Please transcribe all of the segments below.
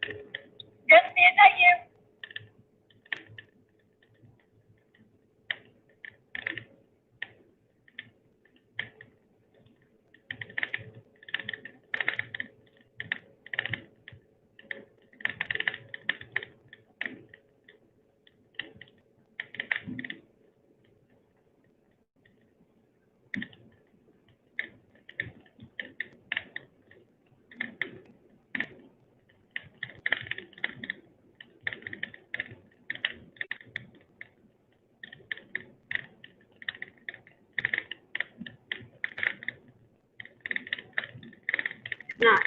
Just is that you? Not.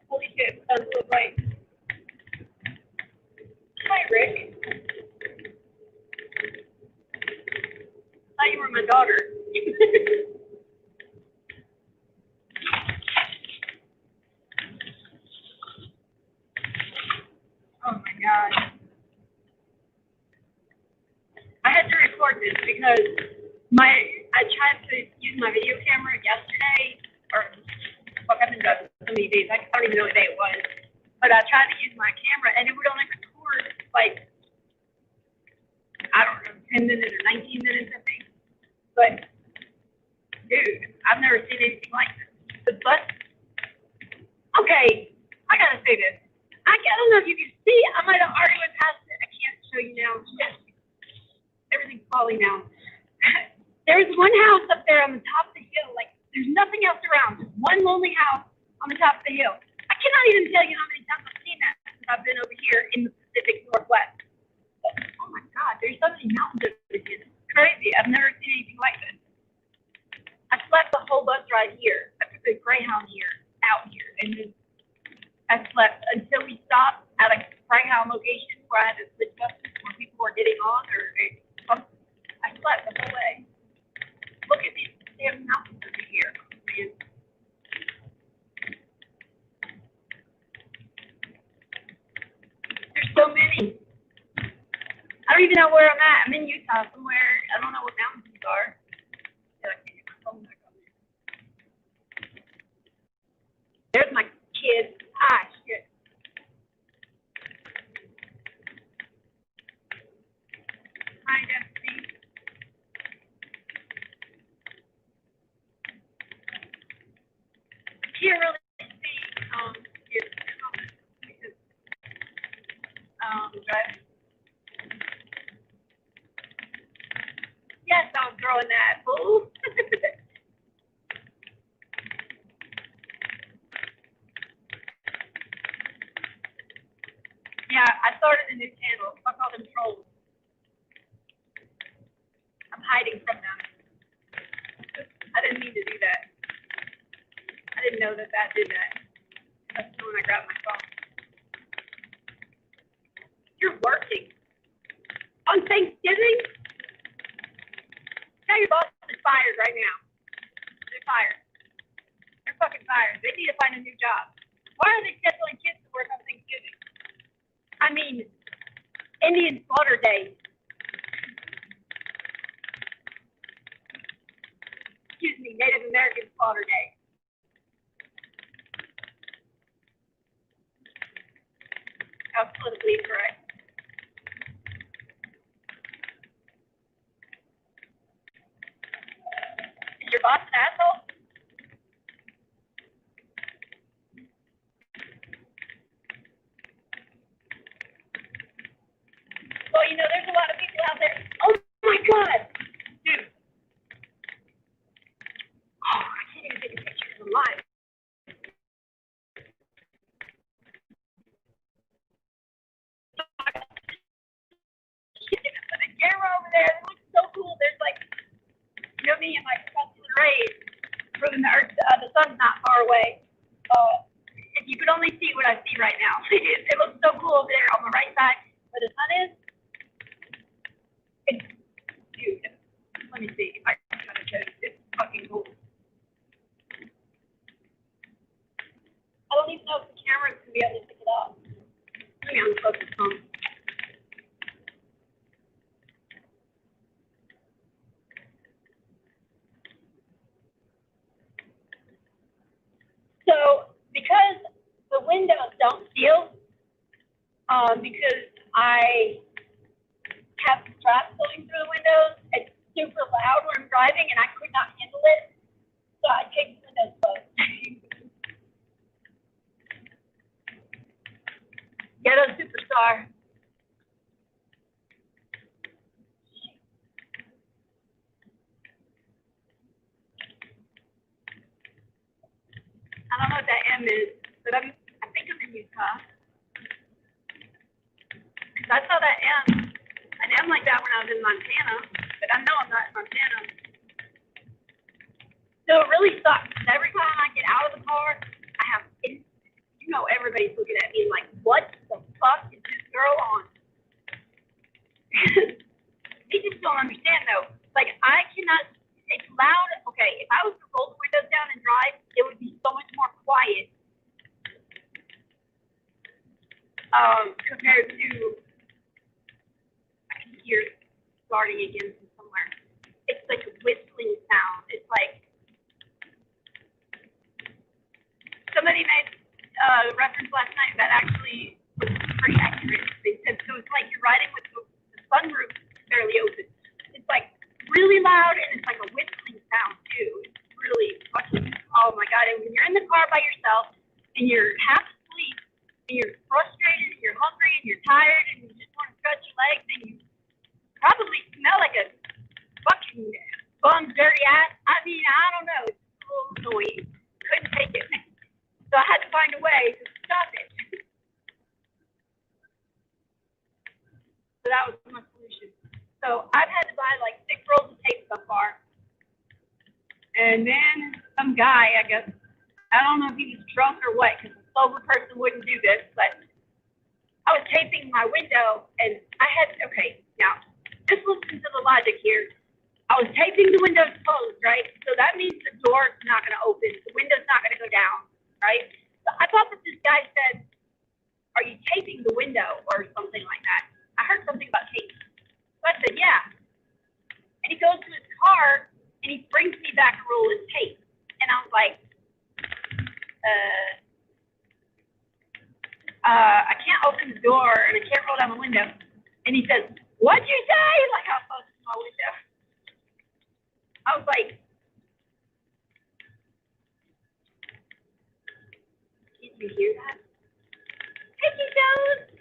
Holy shit, that's so bright. Hi, Rick. Thought you were my daughter. Oh my god. I had to record this because I tried to use my video camera yesterday, or fuck, I've been doing it so many days, I don't even know what day it was. But I tried to use my camera and it would only record like, I don't know, 10 minutes or 19 minutes, I think. But dude, I've never seen anything like this. The bus. Okay, I gotta say this. I don't know if you can see. I might have already went past it. I can't show you now. Everything's falling now. There's one house up there on the top of the hill. Like there's nothing else around. Just one lonely house on the top of the hill. I cannot even tell you how many times I've seen that since I've been over here in the Pacific Northwest. Oh my God, there's so many mountains over here. It's crazy. I've never seen anything like this. I slept the whole bus ride here. I took a Greyhound out here, and then I slept until we stopped at a Greyhound location where I had to switch buses where people were getting on, I slept the whole way. Look at these damn mountains over here, man. There's so many. I don't even know where I'm at. I'm in Utah somewhere. I don't know what mountains these are. Yeah, I can't get my phone back on there. There's my kids. Ah, shit. Hi, Destiny. I can't really see your comments because driving. Yes, I was throwing that. Fool. Yeah, I started a new channel. I call them trolls. I'm hiding from them. I didn't mean to do that. I didn't know that did that. That's when I grabbed my phone. You're working on Thanksgiving? Tell your boss is fired right now. They're fired. They're fucking fired. They need to find a new job. Why are they scheduling kids to work on Thanksgiving? I mean, Indian Slaughter Day. Excuse me, Native American Slaughter Day. That was politically incorrect. Is your boss an asshole? Well, you know, there's a lot of people out there. Oh my God, dude. Oh, I can't even take a picture of them live. The camera over there, it looks so cool. There's like, you know me and my crystal rays, proving the sun's not far away. if you could only see what I see right now. It looks so cool over there on the right side where the sun is. It's, dude, let me see if I can try to show you. It's fucking cool. I don't even know if the camera's gonna be able to pick it up. Let me unplug the phone. So, because the windows don't seal, because I have straps going through the windows, it's super loud when I'm driving, and I could not handle it, so I take the windows closed. Ghetto superstar. I don't know what that M is, but I think I'm in Utah. Cause I saw that an M like that when I was in Montana, but I know I'm not in Montana. So it really sucks. Every time I get out of the car, I have, you know, everybody's looking at me like, what the fuck is this girl on? They just don't understand though. Like I cannot. It's loud. Okay, if I was to roll the windows down and drive, it would be so much more quiet. Compared to, I can hear it starting again from somewhere. It's like a whistling sound. It's like somebody made a reference last night that actually was pretty accurate. They said so it's like you're riding with the sunroof barely open. It's like really loud and it's like a whistling sound too. It's really fucking, oh my god. And when you're in the car by yourself and you're half asleep and you're frustrated and you're hungry and you're tired and you just want to stretch your legs and you probably smell like a fucking bum dirty ass. I mean, I don't know. It's a little annoying. Couldn't take it. So I had to find a way to stop it. So that was my solution. So I've had to buy like 6 rolls of tape so far. And then some guy, I guess, I don't know if he was drunk or what, because a sober person wouldn't do this, but I was taping my window and I had, okay, now, just listen to the logic here. I was taping the windows closed, right? So that means the door's not going to open. The window's not going to go down, right? So I thought that this guy said, are you taping the window or something like that? I heard something about tape. So I said, yeah. And he goes to his car and he brings me back a roll of tape. And I was like, I can't open the door and I can't roll down the window. And he says, what'd you say? Like I was close to my window. I was like, did you hear that? Hickey Jones.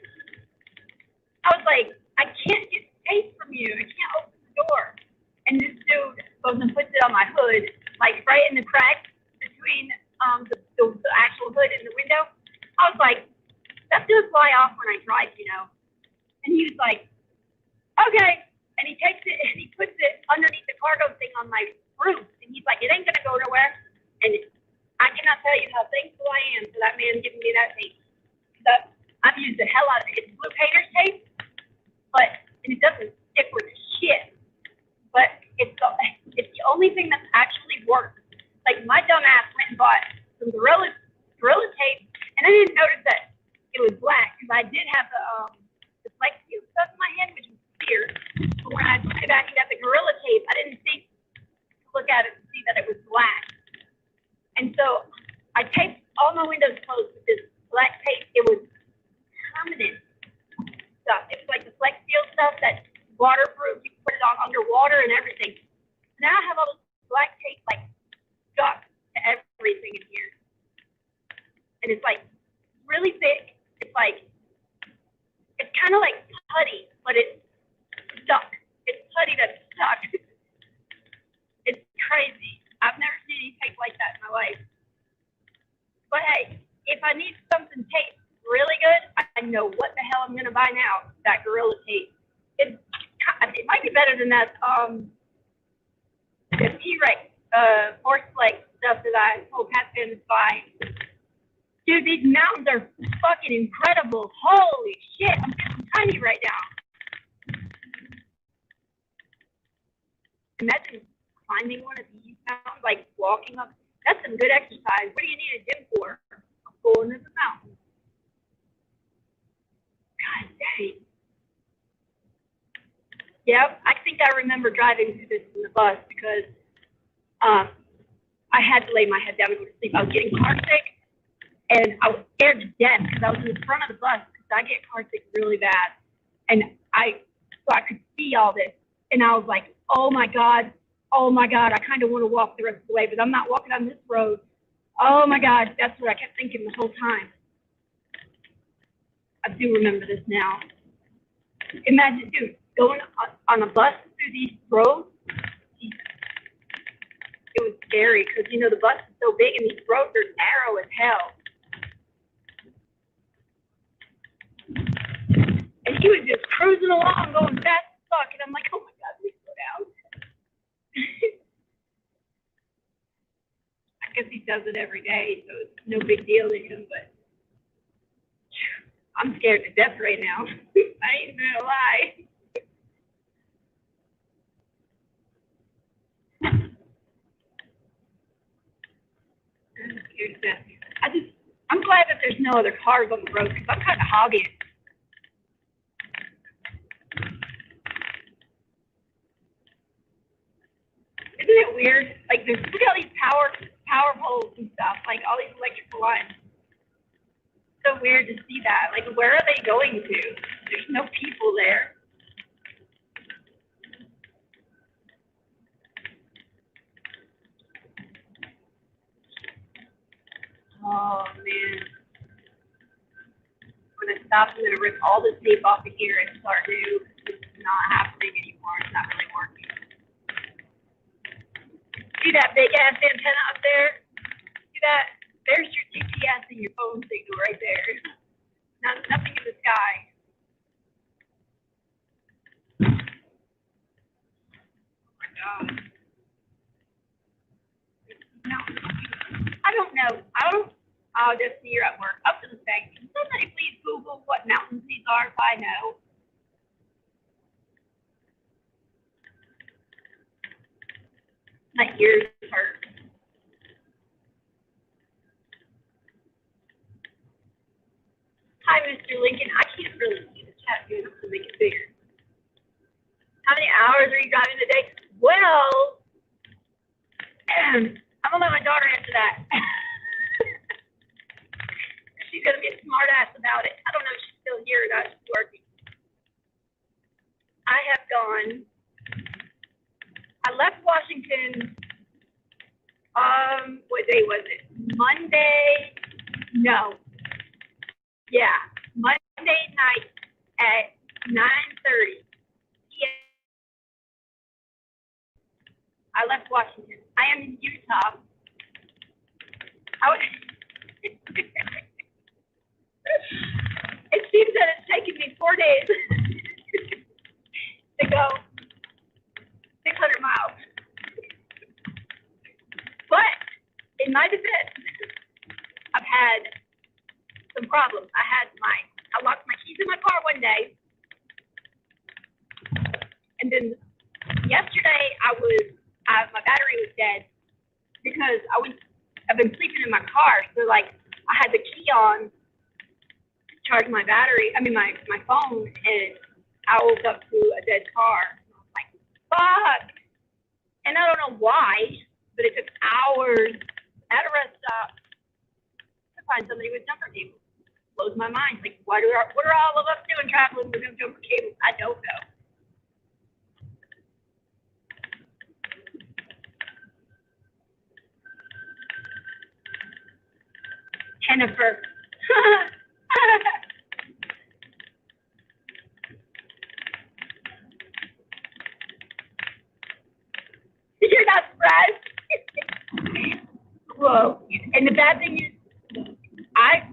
I was like, I can't get tape from you. I can't open the door. And this dude goes and puts it on my hood, like right in the crack between the actual hood and the window. I was like, that's gonna fly off when I drive, you know. And he was like, okay. And he takes it and he puts it underneath the cargo thing on my roof. And he's like, it ain't gonna go nowhere. And I cannot tell you how thankful I am for that man giving me that tape. I've used the hell out of it. It's Blue Painter's tape, and it doesn't stick with shit. But it's the only thing that's actually worked. Like my dumb ass went and bought some Gorilla tape, and I didn't notice that it was black because I did have the Flex Seal stuff in my hand, which was clear. But when I took it back and got the Gorilla tape, I didn't think to look at it and see that it was black. And so I taped all my windows closed with this black tape. It was permanent stuff. It was like the Flex Seal stuff that's waterproof. You can put it on underwater and everything. Now I have all this black tape like stuck to everything in here. And it's like really thick. It's like, it's kind of like putty, but it's stuck. It's putty that's stuck. It's crazy. I've never seen any tape like that in my life. But hey, if I need something taped really good, I know what the hell I'm going to buy now, that Gorilla tape. It might be better than that the T-Rex horse leg stuff that I told Pat Finn to buy. Dude, these mountains are fucking incredible. Holy shit, I'm getting tiny right now. Imagine climbing one of these mountains, like walking up. That's some good exercise. What do you need a gym for? Going to the mountain. God dang. Yep, I think I remember driving through this in the bus because I had to lay my head down and go to sleep. I was getting car sick, and I was scared to death because I was in the front of the bus because I get car sick really bad. And so I could see all this, and I was like, oh my God, I kind of want to walk the rest of the way, but I'm not walking on this road. Oh my God, that's what I kept thinking the whole time. I do remember this now. Imagine, dude, going on a bus through these roads. It was scary because, you know, the bus is so big and these roads are narrow as hell. And he was just cruising along, going fast as fuck, and I'm like, oh my God, please slow down. I guess he does it every day, so it's no big deal to him, but I'm scared to death right now. I ain't gonna lie. I'm scared to death. I'm glad that there's no other cars on the road because I'm kind of hogging it. Isn't it weird? Like, look at all these power poles and stuff, like all these electrical lines. So weird to see that. Like, where are they going to? There's no people there. Oh man. When I stop, I'm gonna rip all the tape off of here and start new. It's not happening anymore. It's not really working. See that big ass antenna up there? See that? There's your GPS and your phone signal right there. Nothing in the sky. Oh my God. No. I don't know. I'll just see you're at work. I was gonna say, can somebody please Google what mountains these are if I know? My ears hurt. Hi, Mr. Lincoln. I can't really see the chat, dude. I'm gonna make it bigger. How many hours are you driving today? Well, I'm gonna let my daughter answer that. She's gonna be a smart ass about it. I don't know if she's still here or not. She's working. I have gone. I left Washington. What day was it? Monday? No. Yeah, Monday night at 9:30 p.m. I left Washington. I am in Utah. It seems that it's taken me 4 days to go 600 miles. But in my defense, I've had some problems. I locked my keys in my car one day, and then yesterday my battery was dead because I've been sleeping in my car, so like I had the key on to charge my battery. I mean my phone, and I woke up to a dead car. And I was like, fuck. And I don't know why, but it took hours at a rest stop to find somebody with jumper cables. Blows my mind. Like, what are all of us doing traveling with no jumper cables? I don't know. Jennifer. You're not surprised? Whoa. And the bad thing is, I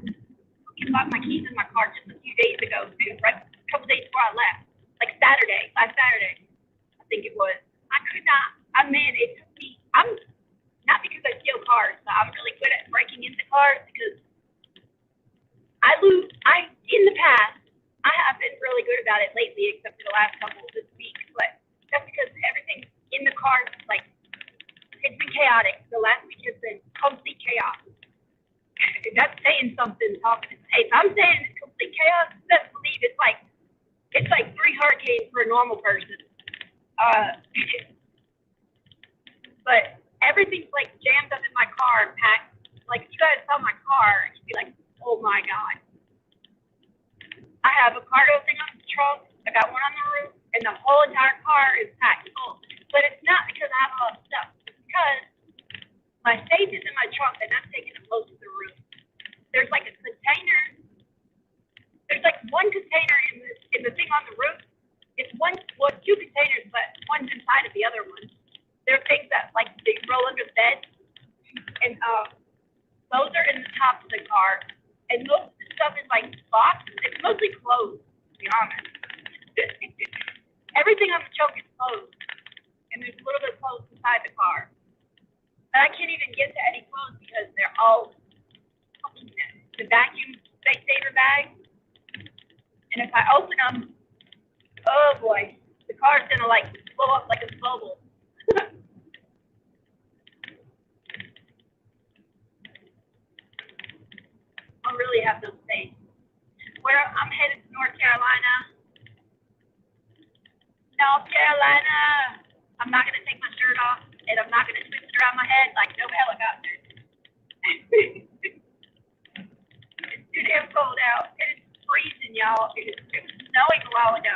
locked my keys in my car just a few days ago, too, right? A couple days before I left. Like last Saturday, I think it was. It took me, not because I steal cars, but I'm really good at breaking into cars because lately, except for the last couple this week. But that's because everything in the car, like, it's been chaotic. The last week has been complete chaos. That's saying something. If I'm saying it's complete chaos, best believe it's like 3 hurricanes for a normal person. But everything's like jammed up in my car and packed. Like if you guys saw my car, you'd be like, oh my god. I have a cargo thing on the trunk. I got one on the roof, and the whole entire car is packed full. But it's not because I have a lot of stuff. It's because my safe is in my trunk, and that's taking up most of the room. There's like a container. There's like one container in the thing on the roof. It's two containers, but one's inside of the other one. There are things that like they roll under the bed, and those are in the top of the car. And most of the stuff is like boxed. It's mostly clothes, to be honest. Everything on the trunk is clothes, and there's a little bit of clothes inside the car. But I can't even get to any clothes because they're all the vacuum saver bags. And if I open them, oh boy, the car's gonna like blow up like a bubble. I'll really have no space. Where I'm headed to North Carolina. North Carolina. I'm not gonna take my shirt off, and I'm not gonna twist it around my head like no helicopter. It's too damn cold out. It is freezing, y'all. It was snowing a while ago.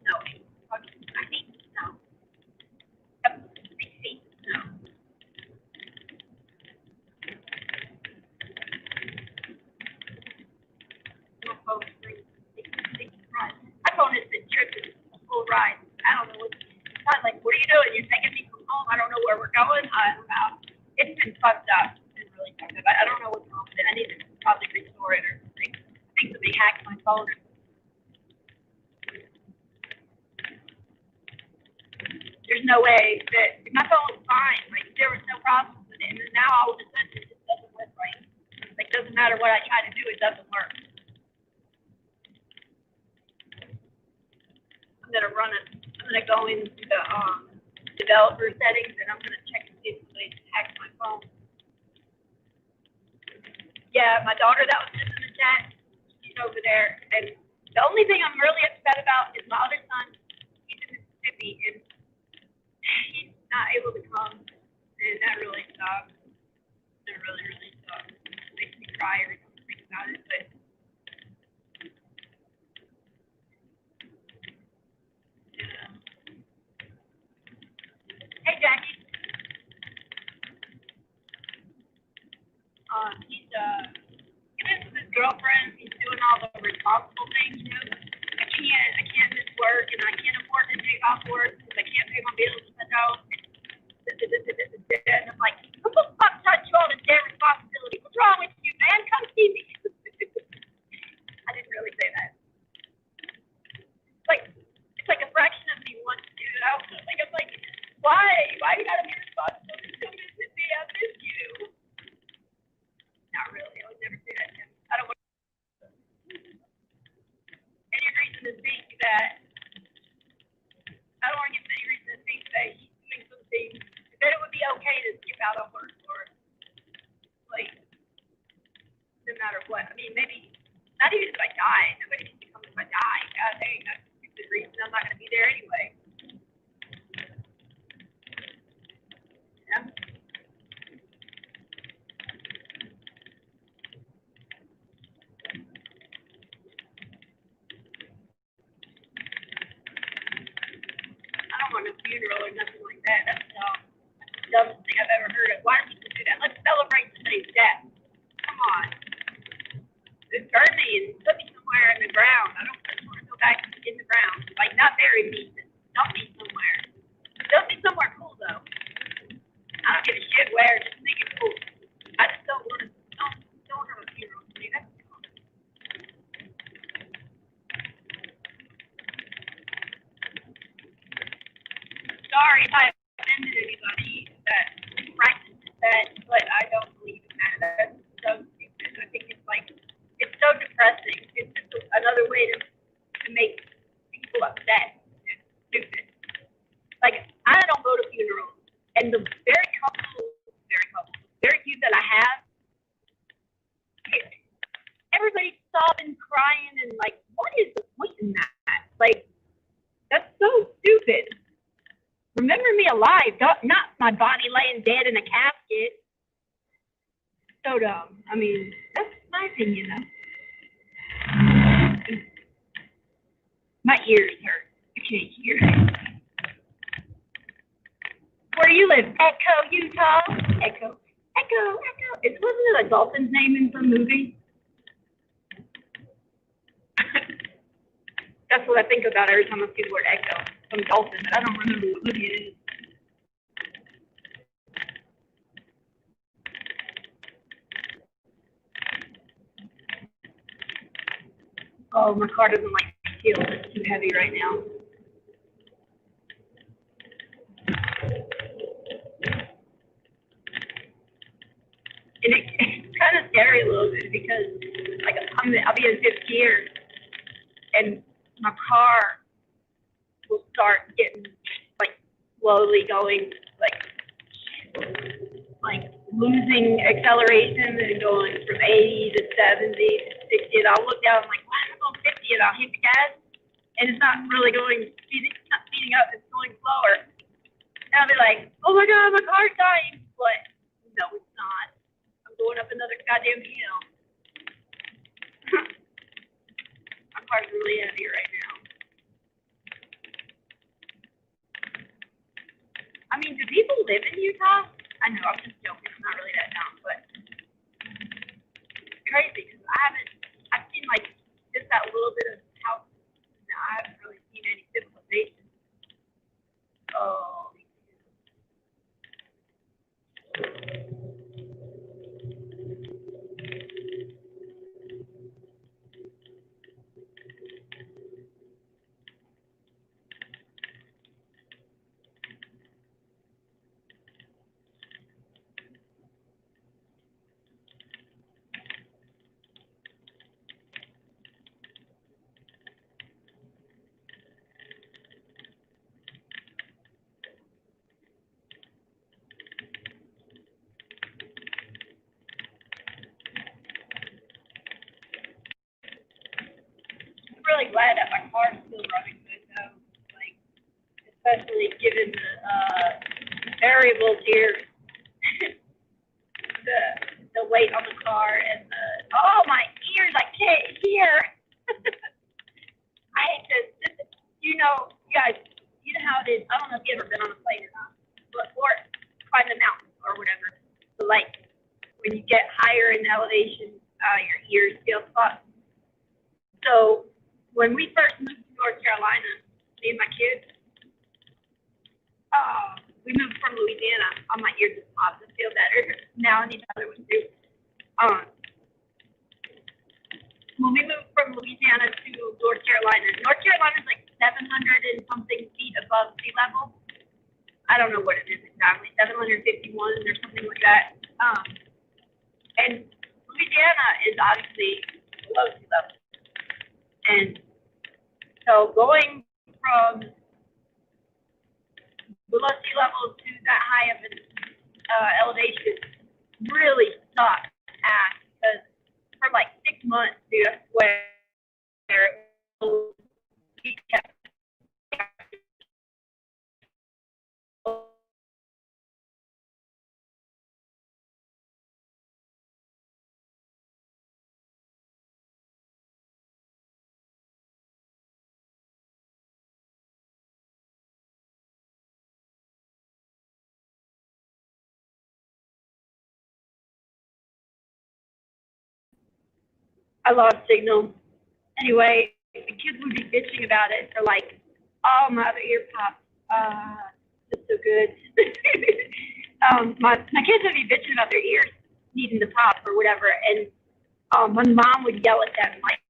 Snowing. I hate snow. 6 feet of snow. My phone's free. My phone has been tripping the whole ride. I don't know I was like, what are you doing? You're taking me from home. I don't know where we're going. I don't know. It's been fucked up. It's been really fucked up. I don't know what's wrong with it. I need to probably restore it or something. I think somebody hacked my phone. There's no way that my phone was fine. Like there was no problem with it. And then now all of a sudden it just doesn't work right. Like doesn't matter what I try to do, it doesn't work. I'm gonna go into the developer settings and I'm gonna check to see if somebody hacked my phone. Yeah, my daughter that was just in the chat, she's over there. And the only thing I'm really upset about is my other son. He's in Mississippi and he's not able to come, and that really sucks. That really, really sucks. It makes me cry every time I think about it. But yeah. Hey, Jackie. He's with his girlfriend. He's doing all the responsible things. You know, I can't miss work, and I can't afford to take off work because I can't pay my bills if I don't. And I'm like, who the fuck taught you all this damn responsibility? What's wrong with you, man? Come see me. I didn't really say that. It's like a fraction of me wants to do it. I'm like, why? Why you gotta be responsible? Just come visit me. I miss you. Not really. I would never say that to him. I don't want any reason to think that. I don't want to give any reason to think that he's doing something. That it would be okay to skip out on work or like no matter what. I mean, maybe not even if I die. Nobody can come if I die. God dang, that's a stupid reason. I'm not gonna be there anyway. Yeah. I don't want a funeral or nothing like that. That's dumb. That's the dumbest thing I've ever heard of. Why do people do that? Let's celebrate somebody's death. Come on. Just burn me and put me somewhere in the ground. I don't want to go back in the ground. Like, not bury me, but dump me somewhere. Dump me somewhere cool, though. I don't give a shit where. Just make it cool. I just don't want to. Don't have a funeral for me. That's dumb. Sorry if I offended anybody that practices that, but I don't believe in that. That's so stupid. I think it's so depressing. It's just another way to make people upset. It's stupid. Like, I don't go to funerals, and the very few that I have, everybody's sobbing, crying, and like, what is the point in that? Like, that's so stupid. Remember me alive, not my body laying dead in a casket. So dumb. I mean, that's my opinion, though. My ears hurt. I can't hear. Where do you live? Echo, Utah. Echo. It wasn't it a dolphin's name in some movie? That's what I think about every time I see the word echo. Some dolphin, but I don't remember what movie it is. Oh, my car doesn't like steel. It's too heavy right now. And it's kind of scary a little bit because, like, I'll be in fifth gear, and my car will start getting, like, slowly going, like losing acceleration and going from 80 to 70 to 60. And I'll look down, I'm like, why am I going 50? And I'll hit the gas, and it's not really not speeding up, it's going slower. And I'll be like, oh my God, my car's dying. But no, it's not. I'm going up another goddamn hill. My car's really heavy right now. I mean, do people live in Utah? I know, I'm just joking. I'm not really that dumb, but it's crazy because I've seen like just that little bit of houses. Now I haven't really seen any civilization. Oh. I'm really glad that my car's still running good though. Like, especially given the variables here, the weight on the car and my ears, I can't hear. I hate this. You know, guys, you know how it is. I don't know if you've ever been on a plane or not, or climb the mountain or whatever. But like when you get higher in elevation, your ears feel fucked. So when we first moved to North Carolina, me and my kids, we moved from Louisiana. All my ears just popped and feel better. Now I need another one too. When we moved from Louisiana to North Carolina is like 700 and something feet above sea level. I don't know what it is exactly, 751 or something like that. And Louisiana is obviously below sea level. And so going from below sea level to that high of an elevation really sucks ass because for like 6 months, dude, I swear, we kept I lost signal. Anyway, the kids would be bitching about it. They're like, oh, my other ear popped. It's so good. My kids would be bitching about their ears needing to pop or whatever. And my mom would yell at them, like,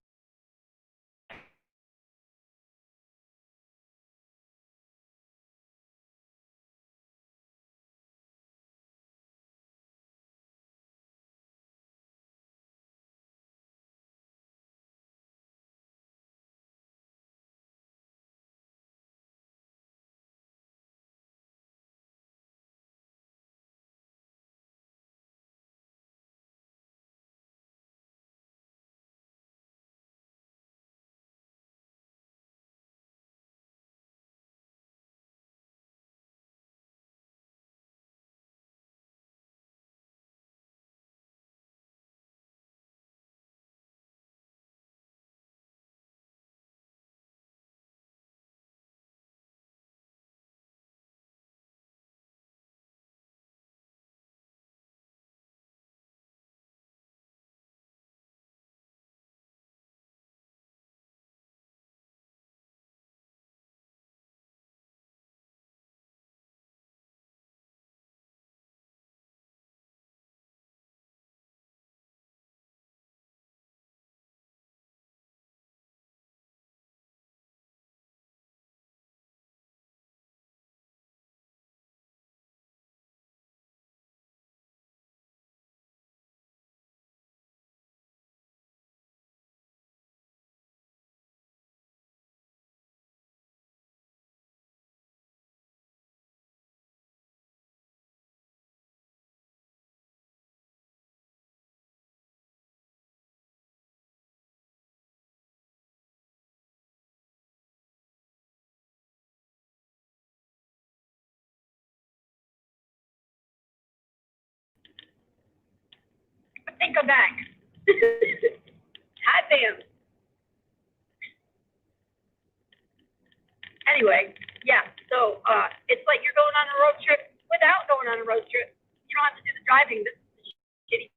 come back. Hot damn. Anyway, yeah, so, it's like you're going on a road trip without going on a road trip. You don't have to do the driving. This is shitty.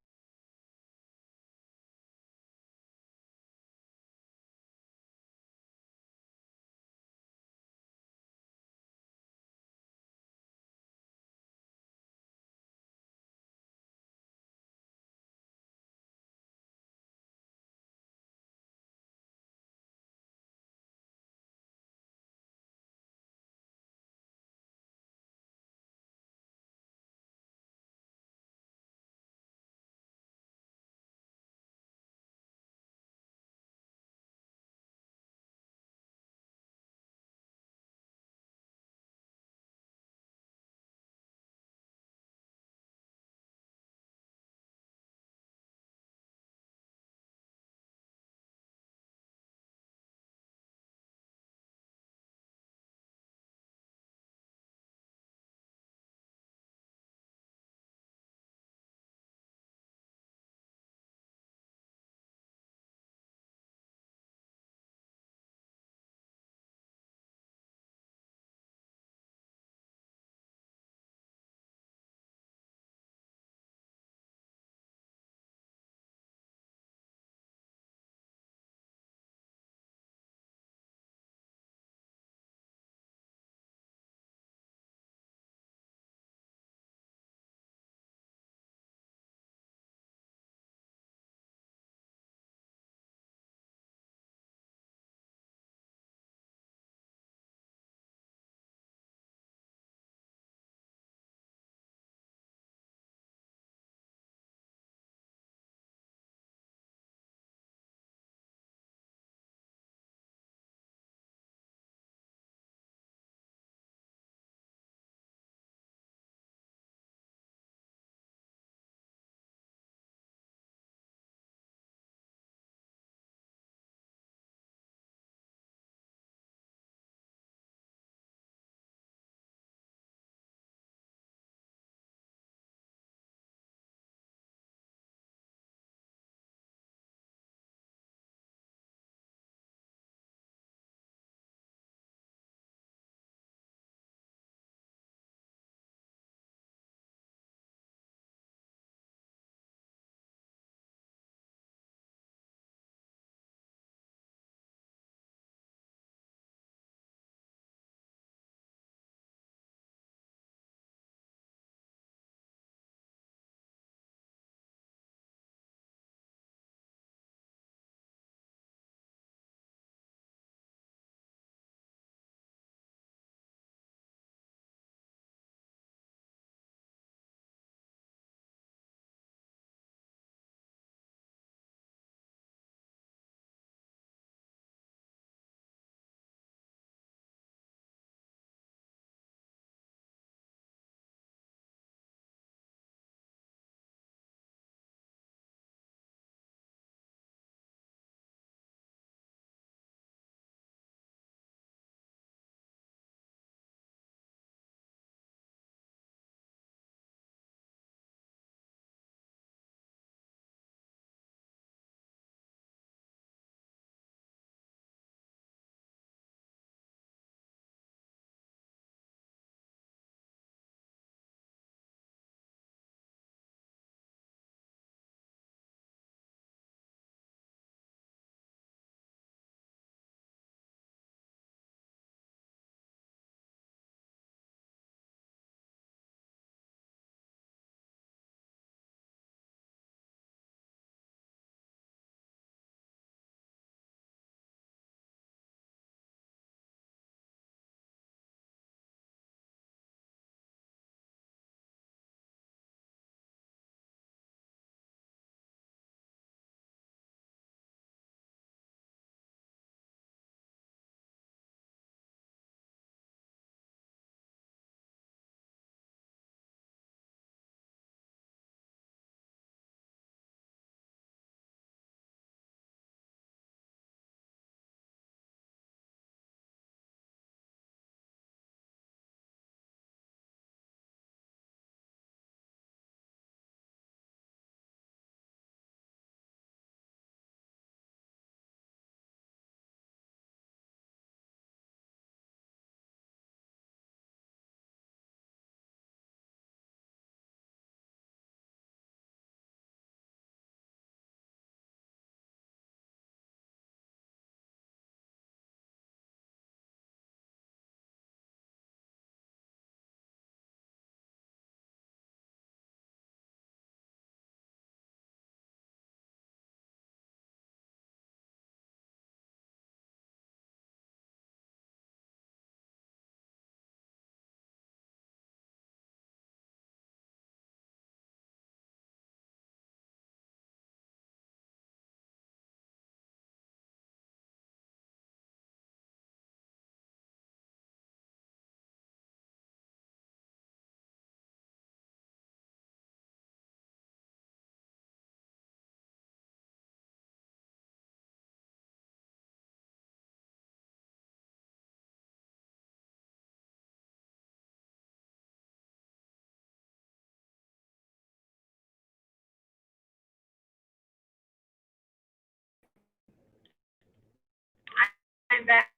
I'm back.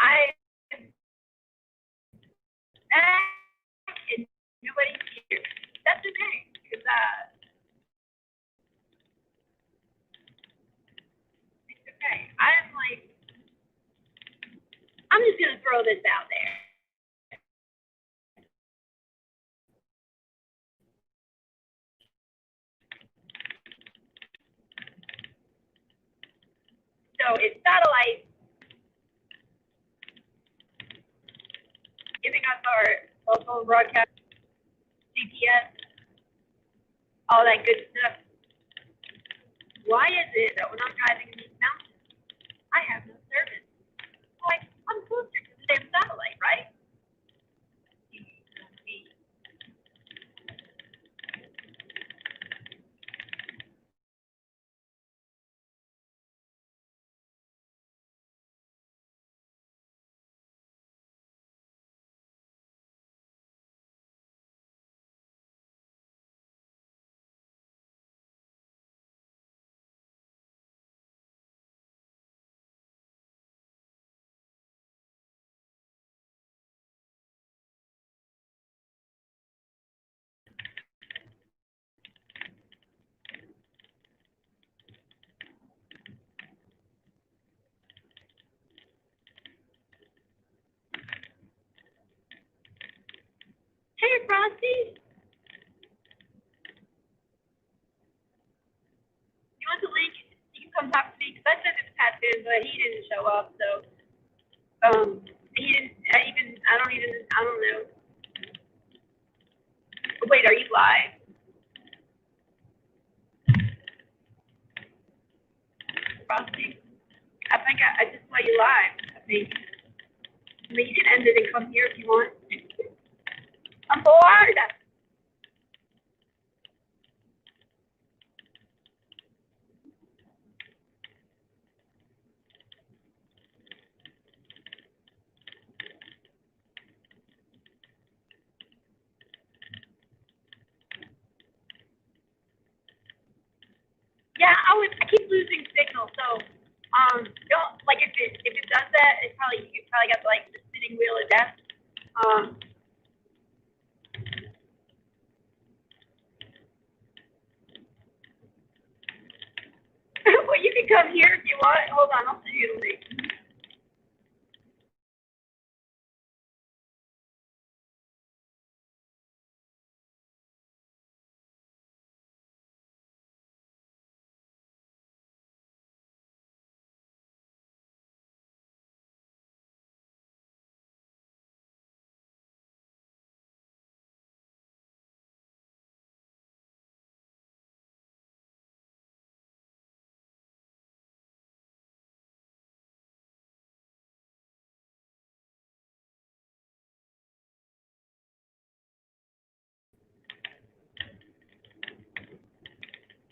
I am back and nobody's here. That's okay, because it's okay. I'm just gonna throw this out there. So it's satellite giving us our local broadcast, GPS, all that good stuff. Why is it that when I'm driving in these mountains, I have no service? Like, I'm closer to the damn satellite, right? Hey, Frosty, you want the link? You can come talk to me, because I sent it to Pat too, but he didn't show up, so, he didn't, I don't know. Oh, wait, are you live? Frosty? I think I just saw you live, I think. I mean, you can end it and come here if you want. I'm bored. Yeah, I keep losing signal, so don't like if it does that, you probably got like the spinning wheel of death. Um, well, you can come here if you want. Hold on, I'll send you the link.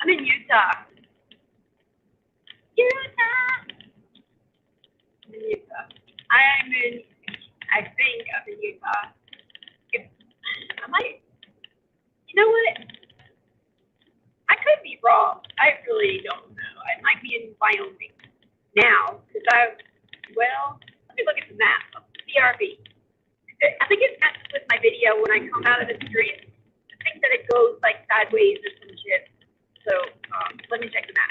I'm in Utah. Utah. I'm in Utah. I think I'm in Utah. If, I might. You know what? I could be wrong. I really don't know. I might be in Wyoming now because let me look at the map of CRV. I think it messes with my video when I come out of the street. I think that it goes like sideways or some shit. So let me check the map.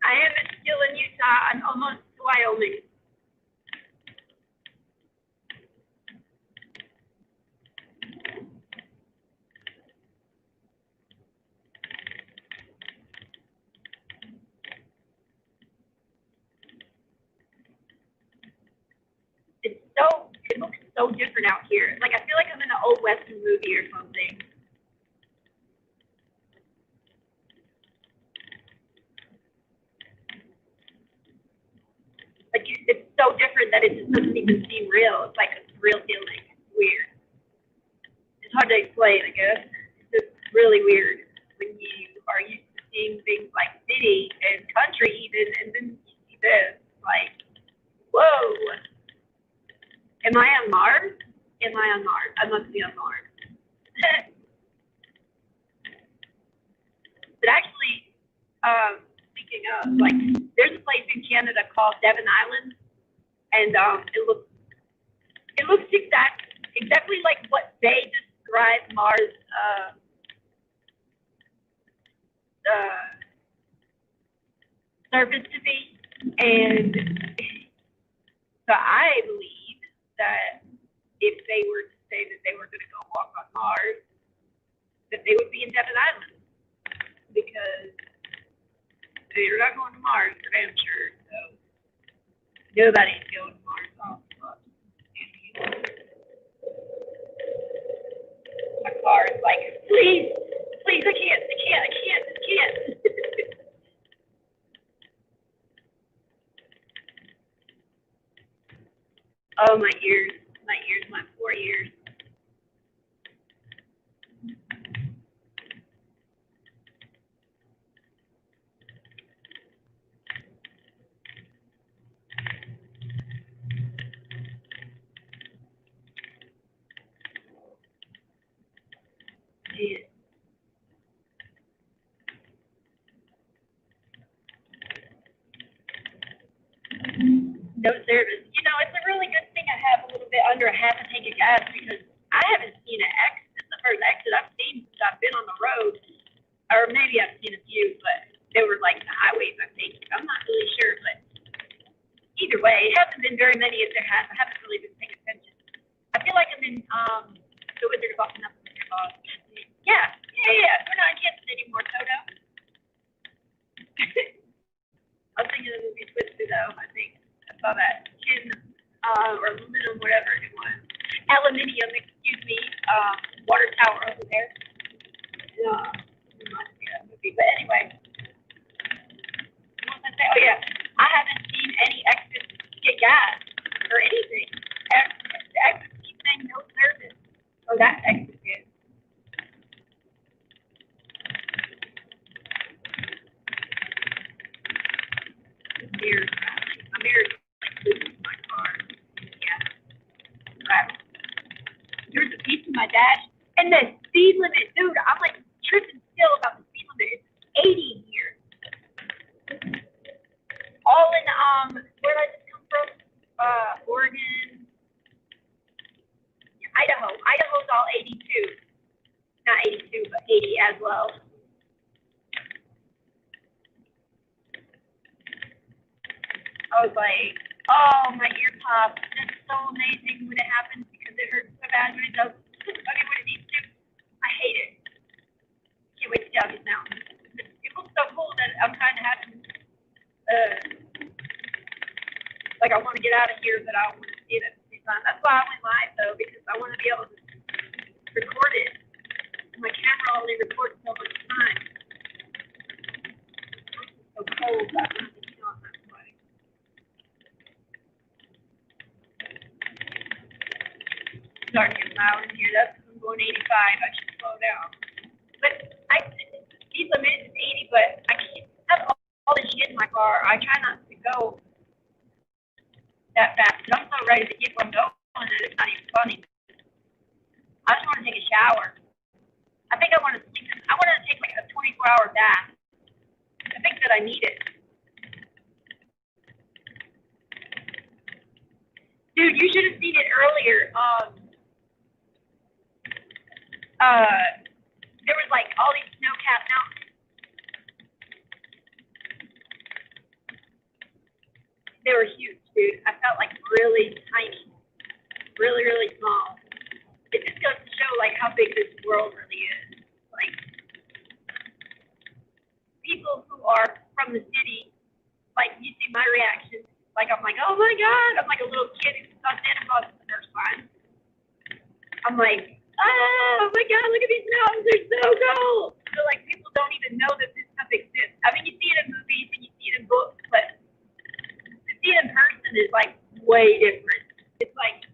I am still in Utah. I'm almost to Wyoming. It looks so different out here. Like I feel like I'm in an old western movie or something. so different that it just doesn't even seem real. It's like a real feeling. It's weird. It's hard to explain, I guess. It's just really weird when you are used to seeing things like city and country even, and then you see this. Like, whoa. Am I on Mars? Am I on Mars? I must be on Mars. But actually, speaking of, like, there's a place in Canada called Devon Island, and it looks exactly like what they describe Mars surface to be, and so I believe that if they were to say that they were going to go walk on Mars, that they would be in Devon Island, because you're not going to Mars, for damn sure. So nobody's going to Mars. Oh, fuck. My car is like, please, I can't. Oh, my ears, my 4 ears. Jeez. No service. You know, it's a really good thing I have a little bit under a half a tank of gas, because I haven't seen an exit. This is the first exit I've seen since I've been on the road. Or maybe I've seen a few, but they were like the highways, I think. I'm not really sure, but either way, it hasn't been very many as there has. I haven't really been paying attention. I feel like I'm in the Wizard of Oz. Yeah. We're not in Kansas anymore, Toto. I was thinking of the movie Twister, though. I think I saw that or aluminum, whatever it was. Aluminium, excuse me. Water tower over there. Reminds me of that movie. But anyway, what was I say? Oh yeah, I haven't seen any exits get gas or anything. The exit keep saying no service. So that exit is. I'm here like losing my car. Yeah. Right. There's a piece of my dash, and the speed limit, dude. I'm like tripping still about the speed limit. It's 80 here. All in where did I just come from? Oregon, Idaho. Idaho's all 82. Not 82, but 80 as well. I was like, oh, my ear popped. That's so amazing when it happens, because it hurts so bad when it does. I mean, when it needs to. I hate it. Can't wait to get out of these mountains. It looks so cool that I'm kind of having, like, I want to get out of here, but I don't want to see it at the same time. That's why I went live, though, because I want to be able to record it. My camera only records so much time. It's so cold. I'm not feeling that way. Starting to get loud in here. That's because I'm going 85. I should slow down. But speed limit is 80, but I can't have all this shit in my car. I try not to go that fast, but I'm so ready to get one going that it's not even funny. I just want to take a shower. I think I want to sleep. I want to take like a 24-hour bath. I think that I need it. Dude, you should have seen it earlier. There was like all these snow-capped mountains. They were huge, dude. I felt like really tiny, really, really small. It just goes to show like how big this world really is. Like, people who are from the city, like, you see my reaction. Like, I'm like, oh my God. I'm like a little kid who saw Santa Claus for the first time. I'm like, oh my God, look at these mountains. They're so cool. So, like, people don't even know that this stuff exists. I mean, you see it in movies and you see it in books, but to see it in person is like way different. It's like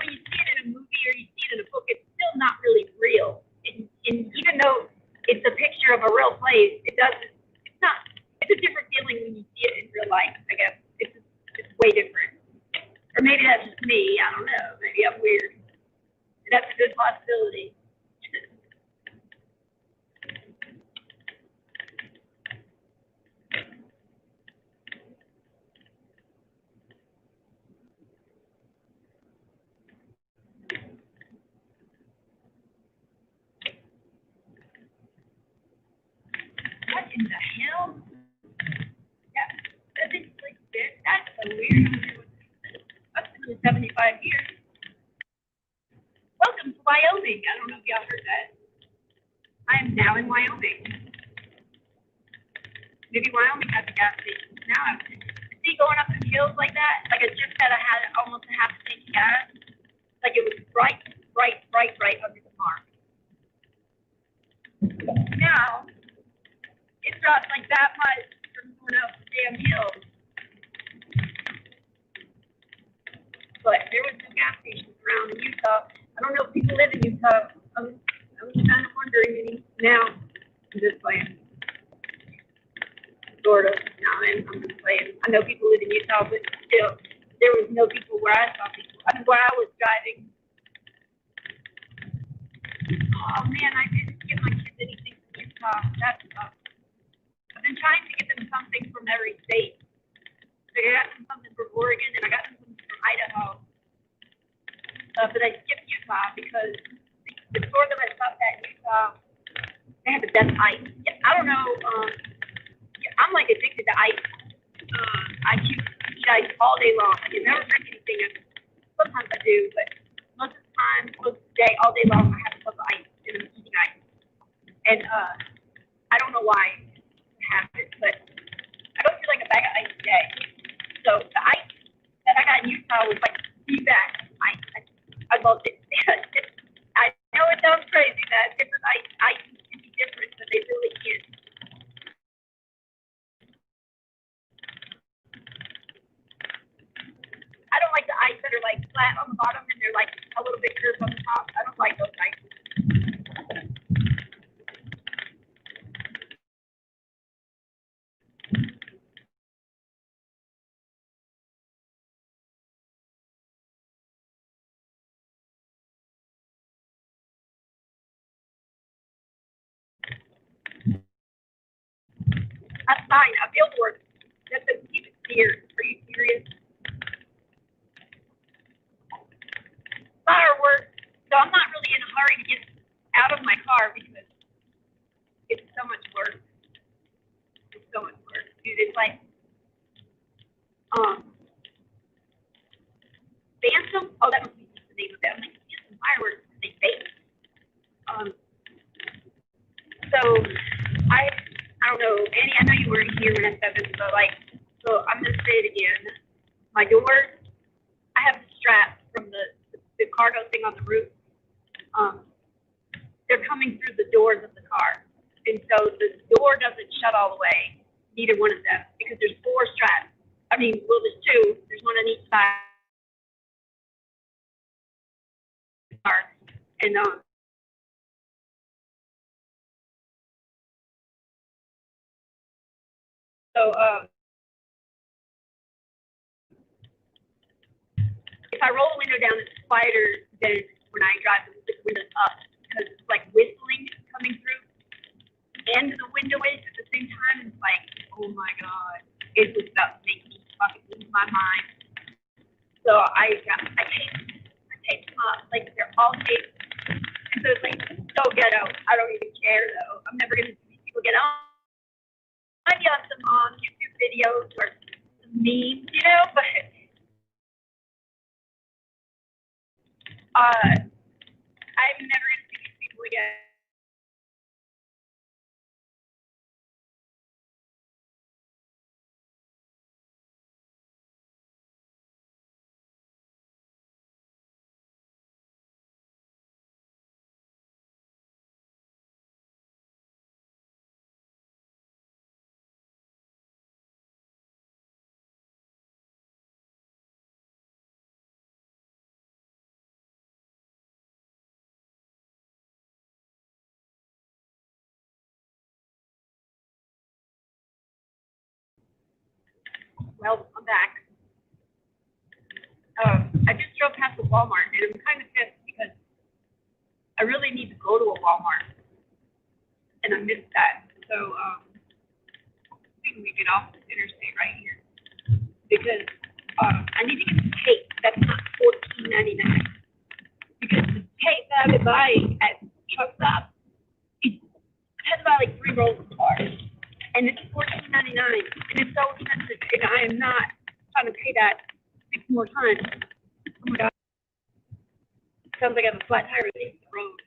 when you see it in a movie or you see it in a book, it's still not really real. And even though it's a picture of a real place, it doesn't. It's not. It's a different feeling when you see it in real life. I guess it's way different. Or maybe that's just me. I don't know. Maybe I'm weird. That's a good possibility. What in the hell? Yeah, that's like that's so weird. That's been 75 years. Welcome to Wyoming. I don't know if y'all heard that. I am now in Wyoming. Maybe Wyoming has a gas station. Now I'm see going up the hills like that. Like I just said, I had almost a half tank of gas. Like it was right under the mark. Now it dropped like that much from going up the damn hill. But there was no gas stations around in Utah. I don't know if people live in Utah. I'm kind of wondering now. I'm just playing. Sort of. No, I'm just playing. I know people live in Utah, but still, there was no people where I saw people. I mean, where I was driving. Oh man, I didn't get my kids anything from Utah. That's tough. I've been trying to get them something from every state. So I got them something from Oregon and I got them something from Idaho. But I skipped Utah because the store that I stopped at in Utah, they had the best ice. Yeah, I don't know. I'm like addicted to ice. I keep ice all day long. I can never drink anything. Sometimes I do, but most of the time, most of the day, all day long, I have a cup of ice and I'm eating ice. And I don't know why I have it, but I go through like a bag of ice a day. So the ice that I got in Utah was like the best ice. I loved it. I know it sounds crazy that different ice can be different, but they really can. I don't like the ice that are like flat on the bottom and they're like a little bit curved on the top. I don't like those ices. That's fine. I feel worse. That's a keep it serious. Are you serious? Fireworks. So I'm not really in a hurry to get out of my car because it's so much work. It's so much work, dude. It's like um Phantom. Oh, that must be the name of it. I'm like, Phantom fireworks. They fake. Um. So I don't know, Annie. I know you weren't here when I said this, but like, so I'm gonna say it again. My doors. I have the strap from the cargo thing on the roof. Um, they're coming through the doors of the car, and so the door doesn't shut all the way. Neither one of them, because there's four straps. I mean, well, there's two. There's one on each side of the car, and so if I roll the window down, it's quieter than when I drive the windows up because it's like whistling coming through, and the window is at the same time. It's like, oh my god, it was about to make me fucking lose my mind. So I taped them up like they're all taped, and so it's like so ghetto. I don't even care though. I'm never gonna see people get on. I'd be on some YouTube videos or some memes, you know, but I'm never gonna see these people again. Well, I'm back. I just drove past the Walmart, and I'm kind of pissed because I really need to go to a Walmart, and I missed that. So we can get off this interstate right here because I need to get the tape. That's not $14.99 because the tape that I've been buying at truck stop it has about like 3 rolls of cards, and it's $14.99, and it's so expensive, and I am not trying to pay that 6 more times. Oh my god. Sounds like I have a flat tire underneath the road.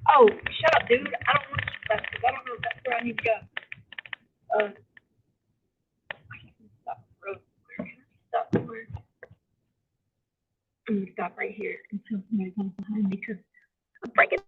Oh, shut up, dude. I don't want to keep that because I don't know if that's where I need to go. I can stop the road. Where can I stop somewhere? I'm going to stop right here until somebody comes behind me because I'm breaking.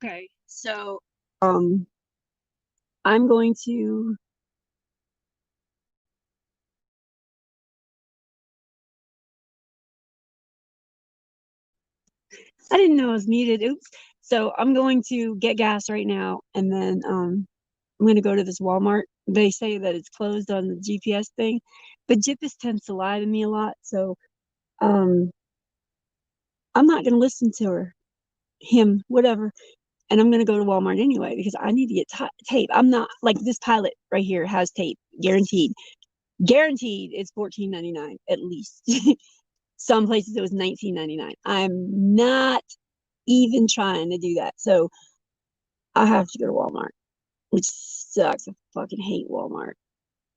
Okay, so um I'm going to I didn't know I was muted. Oops. So I'm going to get gas right now and then I'm going to go to this Walmart. They say that it's closed on the GPS thing, but GPS tends to lie to me a lot, so um I'm not going to listen to him, whatever. And I'm going to go to Walmart anyway because I need to get tape. I'm not like this Pilot right here has tape, guaranteed. Guaranteed it's $14.99 at least. Some places it was $19.99. I'm not even trying to do that. So I have to go to Walmart, which sucks. I fucking hate Walmart.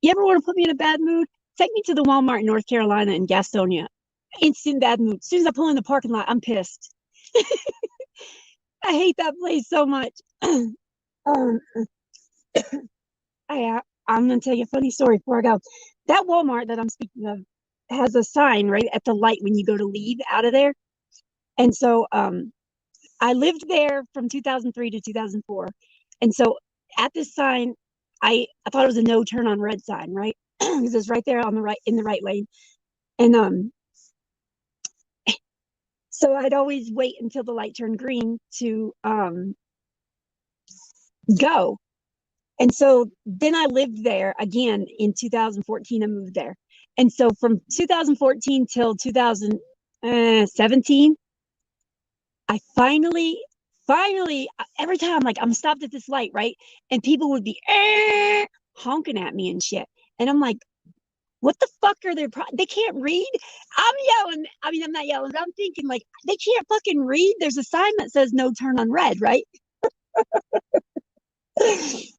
You ever want to put me in a bad mood? Take me to the Walmart in North Carolina in Gastonia. Instant bad mood. As soon as I pull in the parking lot, I'm pissed. I hate that place so much. um, I'm gonna tell you a funny story before I go. That Walmart that I'm speaking of has a sign right at the light when you go to leave out of there. And so I lived there from 2003 to 2004. And so at this sign, I thought it was a no turn on red sign, right? Because it's right there on the right in the right lane. And so I'd always wait until the light turned green to go. And so then I lived there again in 2014. I moved there. And so from 2014 till 2017, I finally, every time, like I'm stopped at this light, right? And people would be honking at me and shit. And I'm like, what the fuck are they can't read? I'm yelling. I mean, I'm not yelling, but I'm thinking like they can't fucking read. There's a sign that says no turn on red, right?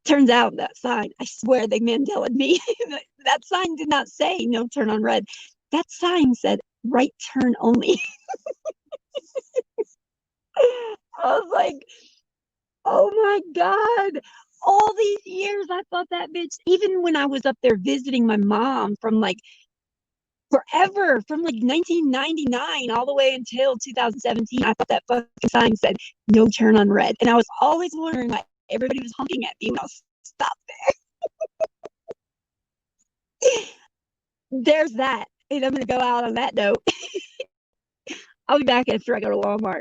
Turns out that sign, I swear they Mandela'd me. That sign did not say no turn on red. That sign said right turn only. I was like, Oh my God. All these years I thought that bitch, even when I was up there visiting my mom from like forever, from like 1999 all the way until 2017, I thought that fucking sign said no turn on red. And I was always wondering why everybody was honking at me when I was stopped there. There's that. And I'm going to go out on that note. I'll be back after I go to Walmart.